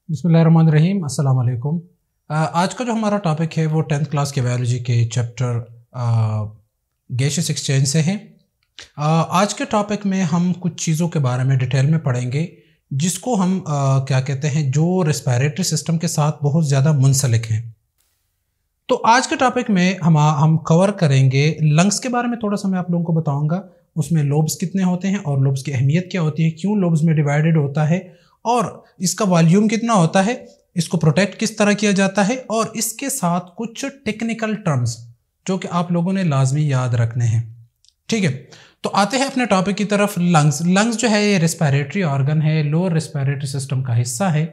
बिस्मिल्लाहिर्रहमानिर्रहीम, अस्सलाम वालेकुम। आज का जो हमारा टॉपिक है वो 10th क्लास के बायोलॉजी के चैप्टर गैसियस एक्सचेंज से है। आज के टॉपिक में हम कुछ चीज़ों के बारे में डिटेल में पढ़ेंगे जिसको हम क्या कहते हैं, जो रेस्पिरेटरी सिस्टम के साथ बहुत ज़्यादा मुंसलिक हैं। तो आज के टॉपिक में हम कवर करेंगे लंग्स के बारे में। थोड़ा सा मैं आप लोगों को बताऊंगा उसमें लोब्स कितने होते हैं और लोब्स की अहमियत क्या होती है, क्यों लोब्स में डिवाइडेड होता है और इसका वॉल्यूम कितना होता है, इसको प्रोटेक्ट किस तरह किया जाता है, और इसके साथ कुछ टेक्निकल टर्म्स जो कि आप लोगों ने लाजमी याद रखने हैं। ठीक है, तो आते हैं अपने टॉपिक की तरफ। लंग्स जो है ये रेस्पिरेटरी ऑर्गन है, लोअर रेस्पिरेटरी सिस्टम का हिस्सा है।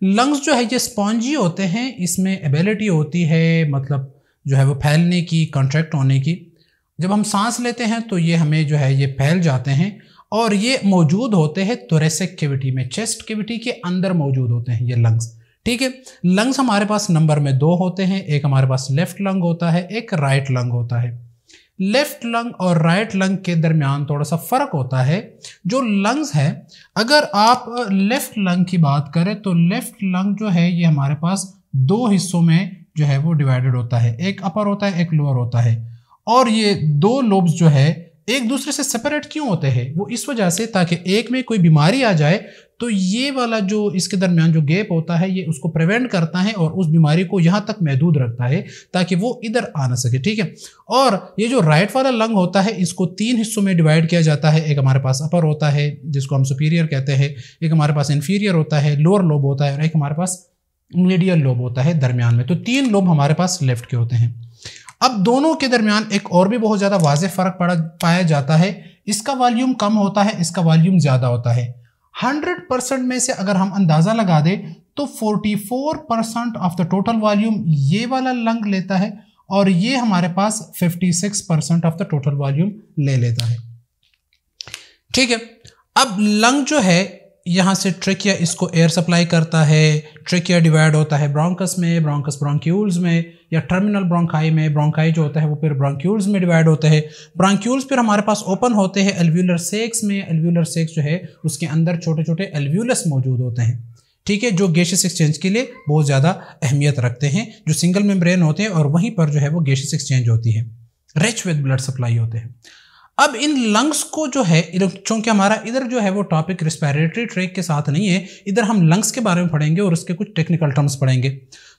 लंग्स जो है ये स्पॉन्जी होते हैं, इसमें एबिलिटी होती है मतलब जो है वो फैलने की, कॉन्ट्रैक्ट होने की। जब हम सांस लेते हैं तो ये हमें जो है ये फैल जाते हैं और ये मौजूद होते हैं थोरेसिक कैविटी में, चेस्ट कैविटी के अंदर मौजूद होते हैं ये लंग्स। ठीक है, लंग्स हमारे पास नंबर में 2 होते हैं। एक हमारे पास लेफ्ट लंग होता है, एक राइट लंग होता है। लेफ्ट लंग और राइट लंग के दरमियान थोड़ा सा फर्क होता है। जो लंग्स है, अगर आप लेफ्ट लंग की बात करें तो लेफ्ट लंग जो है ये हमारे पास 2 हिस्सों में जो है वो डिवाइडेड होता है, एक अपर होता है, एक लोअर होता है। और ये 2 लोब्स जो है एक दूसरे से सेपरेट क्यों होते हैं, वो इस वजह से ताकि एक में कोई बीमारी आ जाए तो ये वाला जो इसके दरमियान जो गैप होता है ये उसको प्रिवेंट करता है और उस बीमारी को यहाँ तक महदूद रखता है ताकि वो इधर आ ना सके। ठीक है, और ये जो राइट वाला लंग होता है इसको 3 हिस्सों में डिवाइड किया जाता है। एक हमारे पास अपर होता है जिसको हम सुपीरियर कहते हैं, एक हमारे पास इन्फीरियर होता है, लोअर लोब होता है, और एक हमारे पास मीडियल लोब होता है दरमियान में। तो 3 लोब हमारे पास लेफ्ट के होते हैं। अब दोनों के दरमियान एक और भी बहुत ज़्यादा वाज़ेह फ़र्क पाया जाता है। इसका वॉल्यूम कम होता है, इसका वॉल्यूम ज़्यादा होता है। 100% में से अगर हम अंदाज़ा लगा दें तो 44% ऑफ द टोटल वॉल्यूम ये वाला लंग लेता है और ये हमारे पास 56% ऑफ द टोटल वॉल्यूम ले लेता है। ठीक है, अब लंग जो है यहाँ से ट्रेकिया इसको एयर सप्लाई करता है। ट्रेकिया डिवाइड होता है ब्रोंकस में, ब्रोंकस ब्रोंक्यूल्स में, या टर्मिनल ब्रोंकाई में। ब्रोंकाई जो होता है वो फिर ब्रोंक्यूल्स में डिवाइड होते हैं। ब्रोंक्यूल्स फिर हमारे पास ओपन होते हैं एल्व्यूलर सेक्स में। एल्व्यूलर सेक्स जो है उसके अंदर छोटे छोटे एल्व्यूलस मौजूद होते हैं। ठीक है, जो गैसियस एक्सचेंज के लिए बहुत ज़्यादा अहमियत रखते हैं, जो सिंगल मेम्ब्रेन होते हैं और वहीं पर जो है वो गैसियस एक्सचेंज होती है, रिच विद ब्लड सप्लाई होते हैं। अब इन लंग्स को जो है, चूंकि हमारा इधर जो है वो टॉपिक रेस्पिरेटरी ट्रैक के साथ नहीं है, इधर हम लंग्स के बारे में पढ़ेंगे और उसके कुछ टेक्निकल टर्म्स पढ़ेंगे।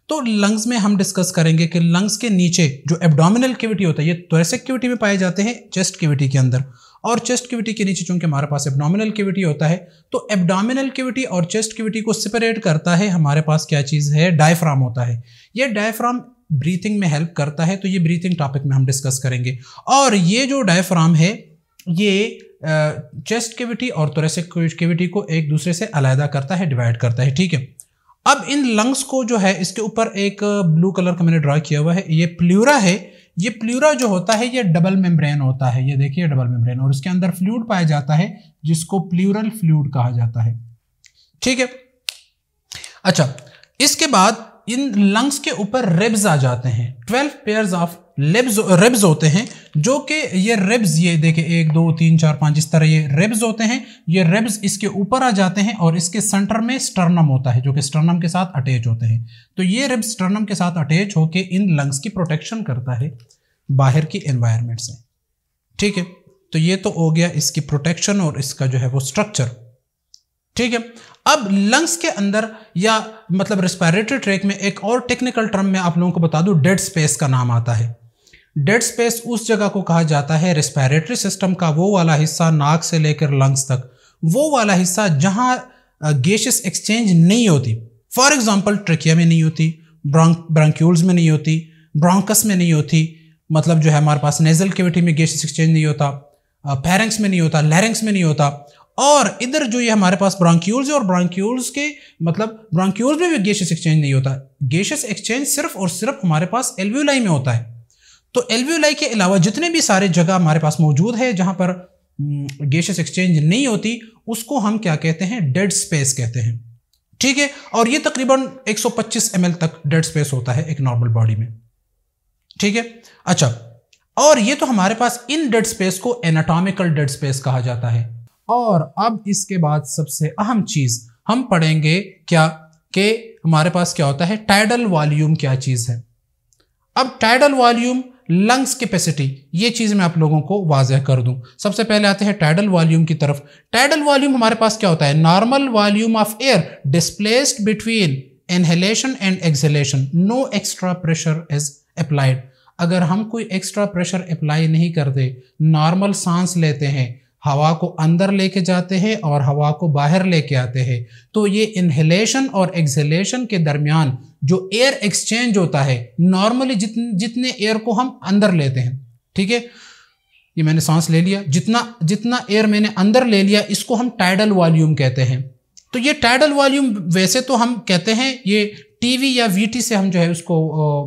तो लंग्स में हम डिस्कस करेंगे कि लंग्स के नीचे जो एब्डोमिनल कैविटी होता है ये थोरेसिक कैविटी में पाए जाते हैं, चेस्ट कैविटी के अंदर, और चेस्ट कैविटी के नीचे चूंकि हमारे पास एब्डोमिनल कैविटी होता है तो एब्डोमिनल कैविटी और चेस्ट कैविटी को सेपरेट करता है हमारे पास क्या चीज़ है, डायफ्राम होता है। ये डायफ्राम ब्रीथिंग में हेल्प करता है, तो ये ब्रीथिंग टॉपिक में हम डिस्कस करेंगे। और ये जो डायफ्राम है ये चेस्ट कैविटी और थोरेसिक कैविटी को एक दूसरे से अलग करता है, डिवाइड करता है। ठीक है, अब इन लंग्स को जो है इसके ऊपर एक ब्लू कलर का मैंने ड्रा किया हुआ है, ये प्लूरा है। ये प्लूरा जो होता है ये डबल मेम्ब्रेन होता है, ये देखिए डबल मेम्ब्रेन, और इसके अंदर फ्लूइड पाया जाता है जिसको प्लूरल फ्लूइड कहा जाता है। ठीक है, अच्छा, इसके बाद इन लंग्स के ऊपर रिब्स आ जाते हैं। 12 पेयर्स ऑफ रिब्स होते हैं, जो कि ये रिब्स, ये देखिए 1 2 3 4 5 इस तरह ये रिब्स होते हैं। ये रिब्स इसके ऊपर आ जाते हैं और इसके सेंटर में स्टर्नम होता है जो कि स्टर्नम के साथ अटैच होते हैं। तो ये रिब्स स्टर्नम के साथ अटैच होकर इन लंग्स की प्रोटेक्शन करता है बाहर की एनवायरनमेंट से। ठीक है, तो ये तो हो गया इसकी प्रोटेक्शन और इसका जो है वो स्ट्रक्चर। ठीक है, अब लंग्स के अंदर या मतलब रेस्पिरेटरी ट्रैक में एक और टेक्निकल टर्म में आप लोगों को बता दूं, डेड स्पेस का नाम आता है। डेड स्पेस उस जगह को कहा जाता है रेस्पिरेटरी सिस्टम का वो वाला हिस्सा, नाक से लेकर लंग्स तक, वो वाला हिस्सा जहां गैसियस एक्सचेंज नहीं होती। फॉर एग्जांपल ट्रेकिया में नहीं होती, ब्रोंक्यूल्स में नहीं होती, ब्रोंकस में नहीं होती, मतलब जो है हमारे पास नेजल कैविटी में गैसियस एक्सचेंज नहीं होता, फेरेंक्स में नहीं होता, लैरिंक्स में नहीं होता। और इधर जो ये हमारे पास ब्रोंक्यूल्स है और ब्रोंक्यूल्स के मतलब ब्रोंक्यूल्स में भी गैसियस एक्सचेंज नहीं होता। गैसियस एक्सचेंज सिर्फ और सिर्फ हमारे पास एल्वियोलाई में होता है। तो एल्वियोलाई के अलावा जितने भी सारे जगह हमारे पास मौजूद है जहां पर गैसियस एक्सचेंज नहीं होती उसको हम क्या कहते हैं, डेड स्पेस कहते हैं। ठीक है, और ये तकरीबन 125 ml तक डेड स्पेस होता है एक नॉर्मल बॉडी में। ठीक है, अच्छा, और ये तो हमारे पास इन डेड स्पेस को एनाटॉमिकल डेड स्पेस कहा जाता है। और अब इसके बाद सबसे अहम चीज हम पढ़ेंगे क्या, कि हमारे पास क्या होता है, टाइडल वॉल्यूम क्या चीज़ है। अब टाइडल वॉल्यूम, लंग्स कैपेसिटी, ये चीज़ मैं आप लोगों को वाज़ह कर दूं। सबसे पहले आते हैं टाइडल वॉल्यूम की तरफ। टाइडल वॉल्यूम हमारे पास क्या होता है, normal volume of air displaced between inhalation and exhalation, no extra pressure is applied. अगर हम कोई एक्स्ट्रा प्रेशर अप्लाई नहीं करते, नॉर्मल सांस लेते हैं, हवा को अंदर लेके जाते हैं और हवा को बाहर लेके आते हैं, तो ये इनहेलेशन और एक्सहेलेशन के दरमियान जो एयर एक्सचेंज होता है, नॉर्मली जितने एयर को हम अंदर लेते हैं, ठीक है, ये मैंने सांस ले लिया, जितना एयर मैंने अंदर ले लिया, इसको हम टाइडल वॉल्यूम कहते हैं। तो ये टाइडल वॉल्यूम वैसे तो हम कहते हैं ये टीवी या वीटी से हम जो है उसको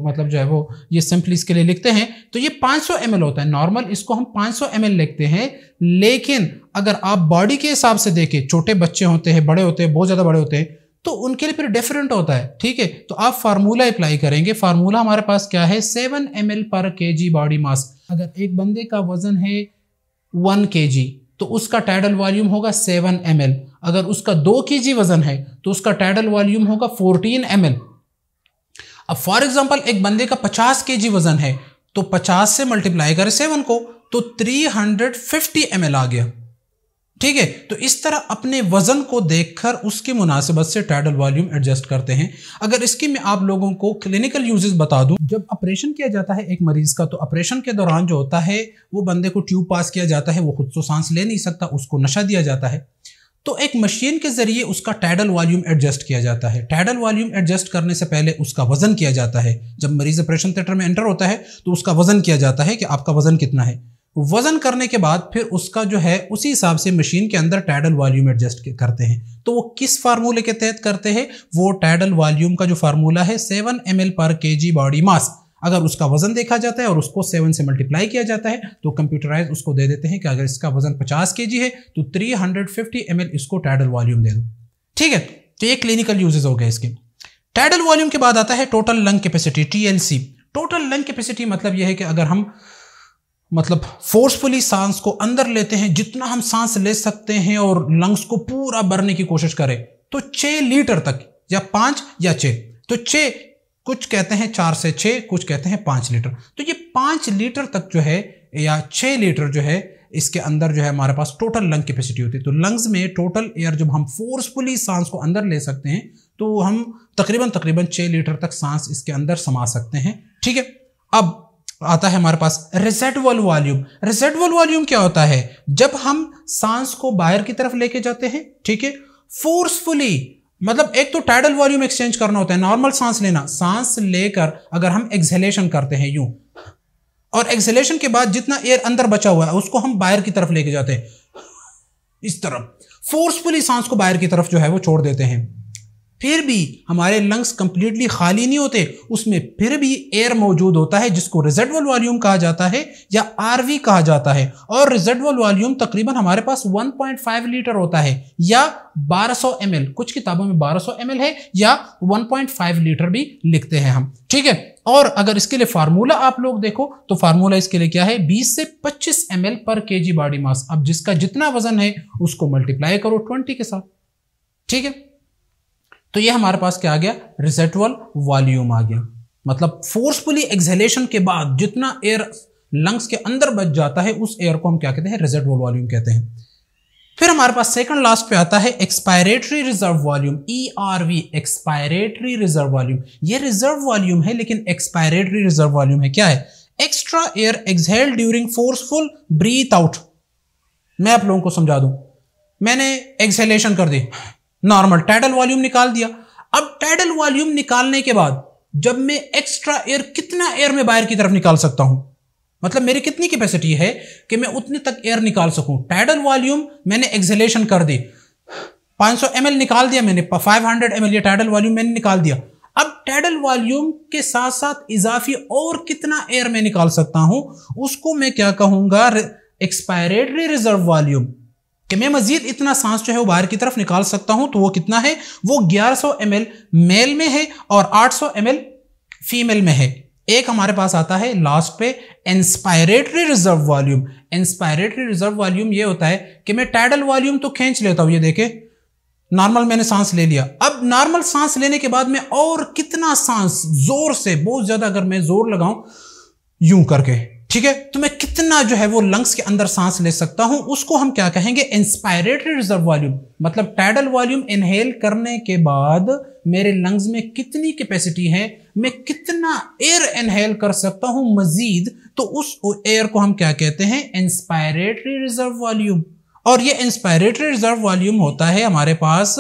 मतलब जो है वो ये सिंपली इसके लिए लिखते हैं, तो ये 500 ml होता है नॉर्मल, इसको हम 500 ml लिखते हैं। लेकिन अगर आप बॉडी के हिसाब से देखें, छोटे बच्चे होते हैं, बड़े होते हैं, बहुत ज़्यादा बड़े होते हैं, तो उनके लिए फिर डिफरेंट होता है, ठीक है। तो आप फार्मूला अप्लाई करेंगे। फार्मूला हमारे पास क्या है, 7 ml पर kg बॉडी मास। अगर एक बंदे का वजन है 1 kg तो उसका टाइडल वॉल्यूम होगा 7 ml। अगर उसका 2 kg वजन है तो उसका टाइडल वॉल्यूम होगा 14 ml। अब फॉर एग्जांपल एक बंदे का 50 kg वजन है तो 50 से मल्टीप्लाई करें 7 को तो 350 ml आ गया, ठीक है। तो इस तरह अपने वजन को देखकर उसकी मुनासिबत से टाइडल वॉल्यूम एडजस्ट करते हैं। अगर इसकी मैं आप लोगों को क्लिनिकल यूजेस बता दूं, जब ऑपरेशन किया जाता है एक मरीज का, तो ऑपरेशन के दौरान जो होता है वो बंदे को ट्यूब पास किया जाता है, वो खुद तो सांस ले नहीं सकता, उसको नशा दिया जाता है, तो एक मशीन के जरिए उसका टाइडल वॉल्यूम एडजस्ट किया जाता है। टाइडल वॉल्यूम एडजस्ट करने से पहले उसका वजन किया जाता है। जब मरीज ऑपरेशन थिएटर में एंटर होता है तो उसका वजन किया जाता है कि आपका वजन कितना है। वजन करने के बाद फिर उसका जो है उसी हिसाब से मशीन के अंदर टाइडल वॉल्यूम एडजस्ट करते हैं। तो वो किस फार्मूले के तहत करते हैं, वो टाइडल वॉल्यूम का जो फार्मूला है 7 ml पर kg बॉडी मास, अगर उसका वजन देखा जाता है और उसको 7 से मल्टीप्लाई किया जाता है तो कंप्यूटराइज उसको दे देते हैं कि अगर इसका वजन 50 kg है तो 350 ml इसको टाइडल वॉल्यूम दे दो, ठीक है। तो ये क्लिनिकल यूजेस हो गए इसके। टाइडल वॉल्यूम के बाद आता है total lung capacity, TLC। Total lung capacity मतलब यह है कि अगर हम मतलब फोर्सफुली सांस को अंदर लेते हैं, जितना हम सांस ले सकते हैं और लंग्स को पूरा भरने की कोशिश करें तो 6 लीटर तक, या 5 या 6, तो 6, कुछ कहते हैं 4 से 6, कुछ कहते हैं 5 लीटर। तो ये 5 लीटर तक जो है या 6 लीटर जो है इसके अंदर जो है हमारे पास टोटल लंग कैपेसिटी होती है। तो लंग्स में टोटल एयर जब हम फोर्सफुली सांस को अंदर ले सकते हैं तो हम तकरीबन 6 लीटर तक सांस इसके अंदर समा सकते हैं, ठीक है। अब आता है हमारे पास रेसिडुअल वॉल्यूम। रेसिडुअल वॉल्यूम क्या होता है, जब हम सांस को बाहर की तरफ लेके जाते हैं, ठीक है, फोर्सफुली, मतलब एक तो टाइडल वॉल्यूम एक्सचेंज करना होता है, नॉर्मल सांस लेना, सांस लेकर अगर हम एक्सहेलेशन करते हैं यूं, और एक्सहेलेशन के बाद जितना एयर अंदर बचा हुआ है उसको हम बाहर की तरफ लेके जाते हैं, इस तरफ फोर्सफुली सांस को बाहर की तरफ जो है वो छोड़ देते हैं, फिर भी हमारे लंग्स कंप्लीटली खाली नहीं होते, उसमें फिर भी एयर मौजूद होता है जिसको रेसिडुअल वॉल्यूम कहा जाता है या आरवी कहा जाता है। और रेसिडुअल वॉल्यूम तकरीबन हमारे पास 1.5 लीटर होता है या 1200 ml, कुछ किताबों में 1200 ml है या 1.5 लीटर भी लिखते हैं हम, ठीक है। और अगर इसके लिए फार्मूला आप लोग देखो तो फार्मूला इसके लिए क्या है, 20 से 25 ml पर kg बॉडी मास। अब जिसका जितना वजन है उसको मल्टीप्लाई करो 20 के साथ, ठीक है। तो ये हमारे पास क्या आ गया, रेसिडुअल वॉल्यूम आ गया। मतलब फोर्सफुली एक्सहेलेशन के बाद जितना एयर लंग्स के अंदर बच जाता है उस एयर को हम क्या कहते हैं, रेसिडुअल वॉल्यूम कहते हैं। फिर हमारे पास सेकंड लास्ट पे आता है expiratory reserve volume, ERV, expiratory reserve volume. ये रिजर्व वॉल्यूम है लेकिन एक्सपायरेटरी रिजर्व वॉल्यूम है, क्या है, extra air exhaled during forceful breath out. मैं आप लोगों को समझा दूं, मैंने एक्सहेलेशन कर दी, नॉर्मल टाइडल वॉल्यूम निकाल दिया। अब टाइडल वॉल्यूम निकालने के बाद जब मैं एक्स्ट्रा एयर, कितना एयर मैं बाहर की तरफ निकाल सकता हूं, मतलब मेरी कितनी कैपेसिटी है कि मैं उतने तक एयर निकाल सकूं। टाइडल वॉल्यूम मैंने एक्सहेलेशन कर दी, 500 ml निकाल दिया मैंने, 500 ml ये टाइडल वॉल्यूम मैंने निकाल दिया। अब टाइडल वॉल्यूम के साथ साथ इजाफी और कितना एयर मैं निकाल सकता हूं, उसको मैं क्या कहूंगा, एक्सपायरेटरी रिजर्व वॉल्यूम, कि मैं मजीद इतना सांस जो है वो बाहर की तरफ निकाल सकता हूं। तो वो कितना है, वो 1100 ml मेल में है और 800 ml फीमेल में है। एक हमारे पास आता है लास्ट पे inspiratory reserve volume. Inspiratory reserve volume ये होता है कि मैं टाइडल वॉल्यूम तो खींच लेता हूं, ये देखे नॉर्मल मैंने सांस ले लिया। अब नॉर्मल सांस लेने के बाद मैं और कितना सांस जोर से, बहुत ज्यादा अगर मैं जोर लगाऊं यूं करके, ठीक है, तो मैं कितना जो है वो लंग्स के अंदर सांस ले सकता हूं, उसको हम क्या कहेंगे, इंस्पायरेटरी रिजर्व वॉल्यूम। मतलब टाइडल वॉल्यूम इनहेल करने के बाद मेरे लंग्स में कितनी कैपेसिटी है, मैं कितना एयर इनहेल कर सकता हूं मजीद, तो उस एयर को हम क्या कहते हैं, इंस्पायरेटरी रिजर्व वॉल्यूम। और ये इंस्पायरेटरी रिजर्व वॉल्यूम होता है हमारे पास,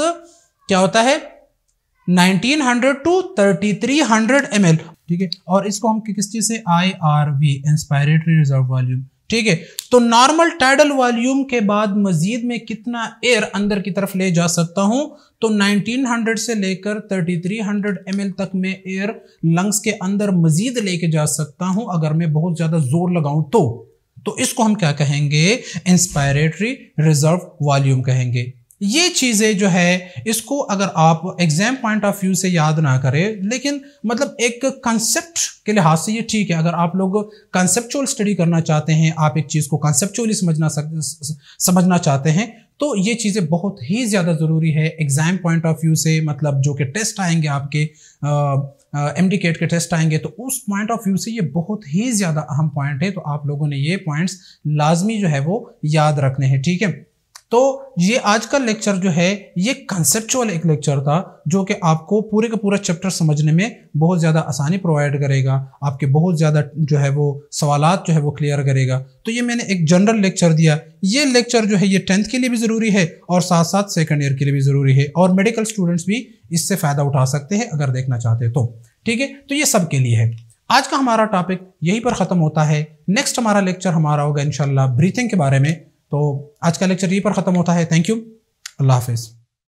क्या होता है, 1900 टू 3300 ml, ठीक है। और इसको हम किस चीज से, IRV, इंस्पायरेटरी रिजर्व वॉल्यूम, ठीक है। तो नॉर्मल टाइडल वॉल्यूम के बाद मजीद में कितना एयर अंदर की तरफ ले जा सकता हूं, तो 1900 से लेकर 3300 ml तक मैं एयर लंग्स के अंदर मजीद लेके जा सकता हूं अगर मैं बहुत ज्यादा जोर लगाऊं तो इसको हम क्या कहेंगे, इंस्पायरेटरी रिजर्व वॉल्यूम कहेंगे। ये चीजें जो है, इसको अगर आप एग्जाम पॉइंट ऑफ व्यू से याद ना करें, लेकिन मतलब एक कंसेप्ट के लिहाज से ये ठीक है। अगर आप लोग कंसेप्चुअल स्टडी करना चाहते हैं, आप एक चीज को कंसेप्चुअली समझना चाहते हैं, तो ये चीजें बहुत ही ज्यादा जरूरी है एग्जाम पॉइंट ऑफ व्यू से। मतलब जो कि टेस्ट आएंगे आपके MD-CAT के टेस्ट आएंगे, तो उस पॉइंट ऑफ व्यू से ये बहुत ही ज्यादा अहम पॉइंट है। तो आप लोगों ने ये पॉइंट्स लाजमी जो है वो याद रखने हैं, ठीक है। तो ये आज का लेक्चर जो है ये कंसेप्चुअल एक लेक्चर था, जो कि आपको पूरे का पूरा चैप्टर समझने में बहुत ज़्यादा आसानी प्रोवाइड करेगा, आपके बहुत ज़्यादा जो है वो सवालात जो है वो क्लियर करेगा। तो ये मैंने एक जनरल लेक्चर दिया। ये लेक्चर जो है ये 10th के लिए भी ज़रूरी है और साथ साथ सेकंड ईयर के लिए भी ज़रूरी है, और मेडिकल स्टूडेंट्स भी इससे फ़ायदा उठा सकते हैं अगर देखना चाहते तो, ठीक है। तो ये सब के लिए है। आज का हमारा टॉपिक यहीं पर ख़त्म होता है। नेक्स्ट हमारा लेक्चर हमारा होगा इंशाल्लाह ब्रीथिंग के बारे में। तो आज का लेक्चर यहीं पर ख़त्म होता है। थैंक यू, अल्लाह हाफिज़।